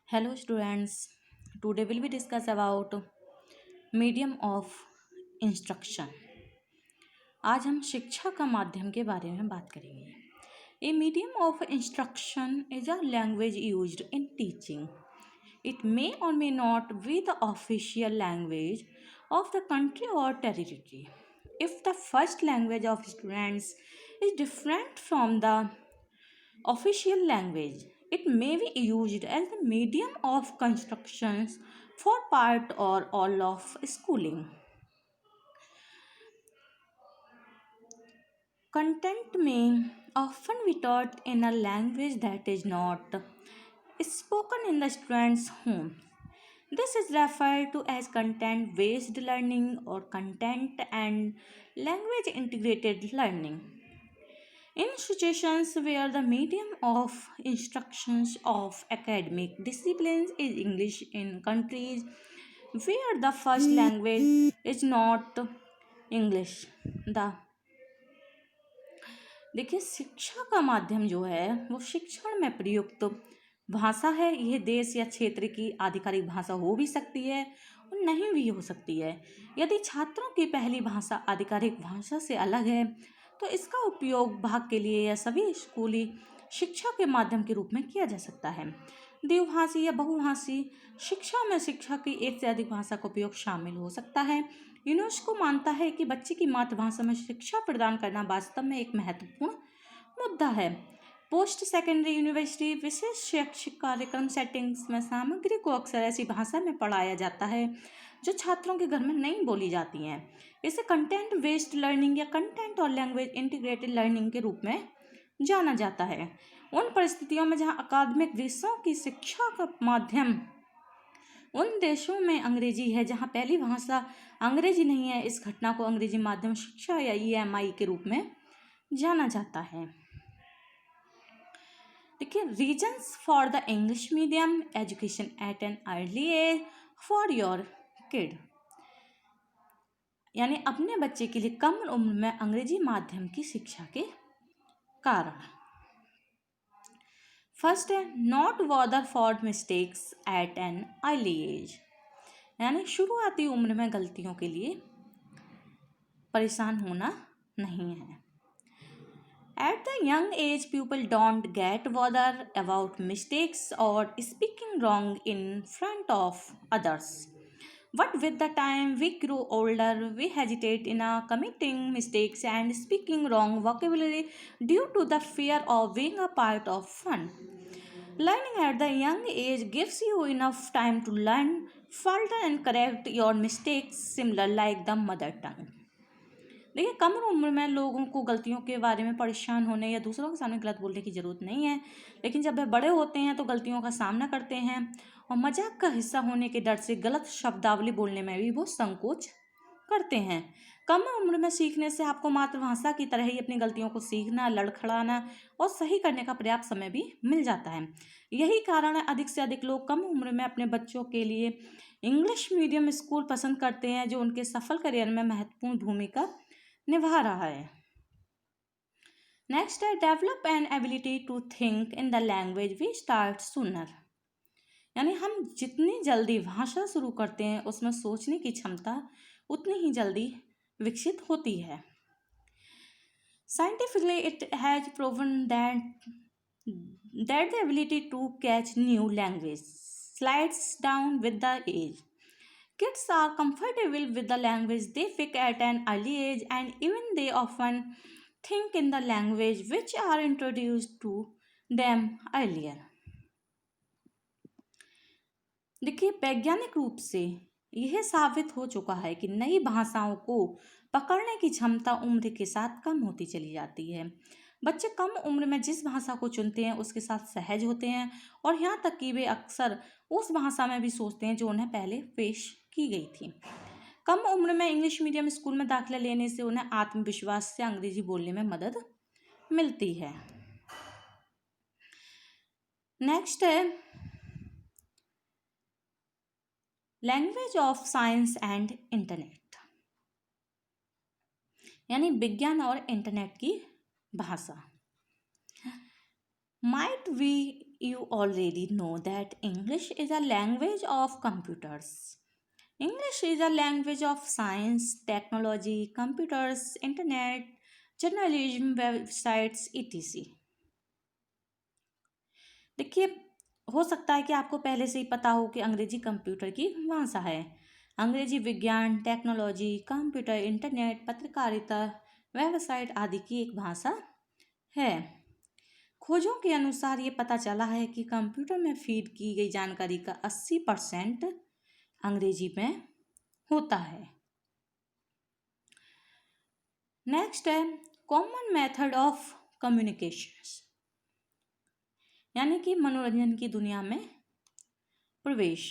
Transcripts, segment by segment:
Hello students, today will be discuss about medium of instruction. आज हम शिक्षा का माध्यम के बारे में बात करेंगे। A medium of instruction is a language used in teaching. It may or may not be the official language of the country or territory. If the first language of students is different from the official language, it may be used as the medium of constructions for part or all of schooling. Content may often be taught in a language that is not spoken in the student's home. This is referred to as content based learning or content and language integrated learning. In situations where the medium of instructions of academic disciplines is English in countries where the first language is not English, the देखिए शिक्षा का माध्यम जो है वो शिक्षण में प्रयुक्त भाषा है। यह देश या क्षेत्र की आधिकारिक भाषा हो भी सकती है और नहीं भी हो सकती है। यदि छात्रों की पहली भाषा आधिकारिक भाषा से अलग है तो इसका उपयोग भाग के लिए या सभी स्कूली शिक्षा के माध्यम के रूप में किया जा सकता है। द्विभाषी या बहुभाषी शिक्षा में शिक्षा की एक से अधिक भाषा का उपयोग शामिल हो सकता है। यूनेस्को मानता है कि बच्चे की मातृभाषा में शिक्षा प्रदान करना वास्तव में एक महत्वपूर्ण मुद्दा है। पोस्ट सेकेंडरी यूनिवर्सिटी विशेष शैक्षिक कार्यक्रम सेटिंग्स में सामग्री को अक्सर ऐसी भाषा में पढ़ाया जाता है जो छात्रों के घर में नहीं बोली जाती हैं। इसे कंटेंट बेस्ड लर्निंग या कंटेंट और लैंग्वेज इंटीग्रेटेड लर्निंग के रूप में जाना जाता है। उन परिस्थितियों में जहां अकादमिक विषयों की शिक्षा का माध्यम उन देशों में अंग्रेजी है जहां पहली भाषा अंग्रेजी नहीं है, इस घटना को अंग्रेजी माध्यम शिक्षा या EMI के रूप में जाना जाता है। देखिए, reasons for the English medium education at an early age for your kid, यानी अपने बच्चे के लिए कम उम्र में अंग्रेजी माध्यम की शिक्षा के कारण। फर्स्ट है not bother for mistakes at an early age, यानी शुरुआती उम्र में गलतियों के लिए परेशान होना नहीं है। At the young age, people don't get bothered about mistakes or speaking wrong in front of others. But with the time we grow older, we hesitate in committing mistakes and speaking wrong vocabulary due to the fear of being a part of fun. Learning at the young age gives you enough time to learn, falter and correct your mistakes, similar like the mother tongue. देखिए, कम उम्र में लोगों को गलतियों के बारे में परेशान होने या दूसरों के सामने गलत बोलने की ज़रूरत नहीं है, लेकिन जब वे बड़े होते हैं तो गलतियों का सामना करते हैं और मजाक का हिस्सा होने के डर से गलत शब्दावली बोलने में भी वो संकोच करते हैं। कम उम्र में सीखने से आपको मातृभाषा की तरह ही अपनी गलतियों को सीखना, लड़खड़ाना और सही करने का पर्याप्त समय भी मिल जाता है। यही कारण है अधिक से अधिक लोग कम उम्र में अपने बच्चों के लिए इंग्लिश मीडियम स्कूल पसंद करते हैं, जो उनके सफल करियर में महत्वपूर्ण भूमिका निभा रहा है। नेक्स्ट है develop an ability to think in the language we start sooner, यानी हम जितनी जल्दी भाषा शुरू करते हैं उसमें सोचने की क्षमता उतनी ही जल्दी विकसित होती है। Scientifically it has proven that the ability to catch new language slides down with the age. Kids are comfortable with the language they pick at an early age, and even they often think in the language which are introduced to them earlier. देखिए, वैज्ञानिक रूप से यह साबित हो चुका है कि नई भाषाओं को पकड़ने की क्षमता उम्र के साथ कम होती चली जाती है। बच्चे कम उम्र में जिस भाषा को चुनते हैं उसके साथ सहज होते हैं और यहाँ तक कि वे अक्सर उस भाषा में भी सोचते हैं जो उन्हें पहले पेश की गई थी। कम उम्र में इंग्लिश मीडियम स्कूल में दाखिला लेने से उन्हें आत्मविश्वास से अंग्रेजी बोलने में मदद मिलती है। नेक्स्ट है language of science and internet, यानी विज्ञान और इंटरनेट की भाषा। Might be You already know that English is a language of computers. English is a language of science, technology, computers, internet, journalism, websites, etc. देखिए, हो सकता है कि आपको पहले से ही पता हो कि अंग्रेजी कंप्यूटर की भाषा है। अंग्रेजी विज्ञान, टेक्नोलॉजी, कंप्यूटर, इंटरनेट, पत्रकारिता, वेबसाइट आदि की एक भाषा है। खोजों के अनुसार ये पता चला है कि कंप्यूटर में फीड की गई जानकारी का 80% अंग्रेजी में होता है। नेक्स्ट है कॉमन मेथड ऑफ कम्युनिकेशंस, यानी कि मनोरंजन की दुनिया में प्रवेश।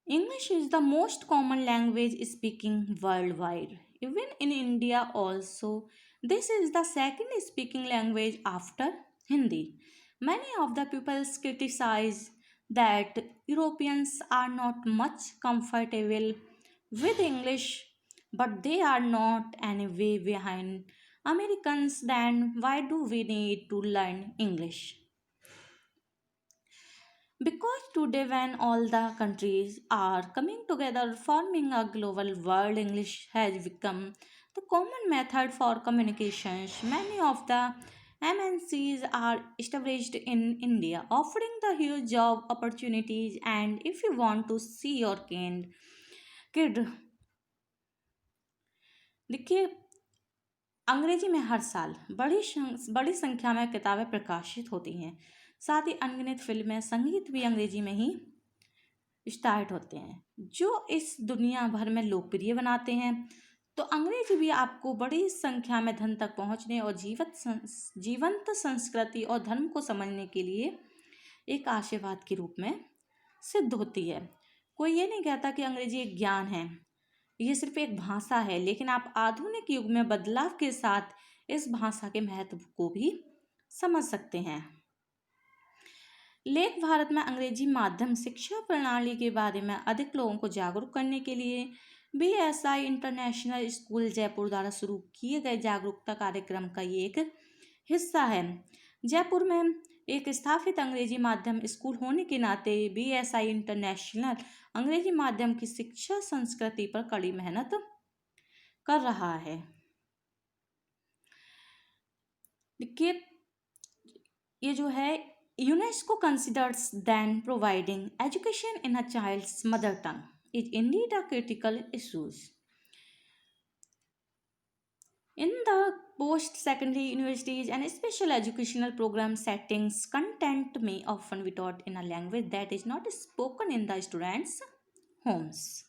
English is the most common language speaking worldwide, even in India also. This is the second speaking language after Hindi. Many of the people criticize that Europeans are not much comfortable with English, but they are not any way behind Americans. Then why do we need to learn English? Because today, when all the countries are coming together, forming a global world, English has become the common method for communications. Many of the MNCs are established in India, offering the huge job opportunities. And if you want to see your kid, देखिए, अंग्रेजी में हर साल बड़ी संख्या में किताबें प्रकाशित होती हैं। साथ ही अनगिनत फिल्में, संगीत भी अंग्रेजी में ही स्टार्ट होते हैं, जो इस दुनिया भर में लोकप्रिय बनाते हैं। तो अंग्रेजी भी आपको बड़ी संख्या में धन तक पहुंचने और जीवंत संस्कृति और धर्म को समझने के लिए एक आशीर्वाद के रूप में सिद्ध होती है। कोई ये नहीं कहता कि अंग्रेजी एक ज्ञान है, ये सिर्फ एक भाषा है, लेकिन आप आधुनिक युग में बदलाव के साथ इस भाषा के महत्व को भी समझ सकते हैं। लेख भारत में अंग्रेजी माध्यम शिक्षा प्रणाली के बारे में अधिक लोगों को जागरूक करने के लिए BSI इंटरनेशनल स्कूल जयपुर द्वारा शुरू किए गए जागरूकता कार्यक्रम का ये एक हिस्सा है। जयपुर में एक स्थापित अंग्रेजी माध्यम स्कूल होने के नाते BSI इंटरनेशनल अंग्रेजी माध्यम की शिक्षा संस्कृति पर कड़ी मेहनत कर रहा है। देखिए, ये जो है UNESCO considers then providing education in a child's mother tongue is indeed a critical issue. In the post-secondary universities and special educational program settings, content may often be taught in a language that is not spoken in the students' homes.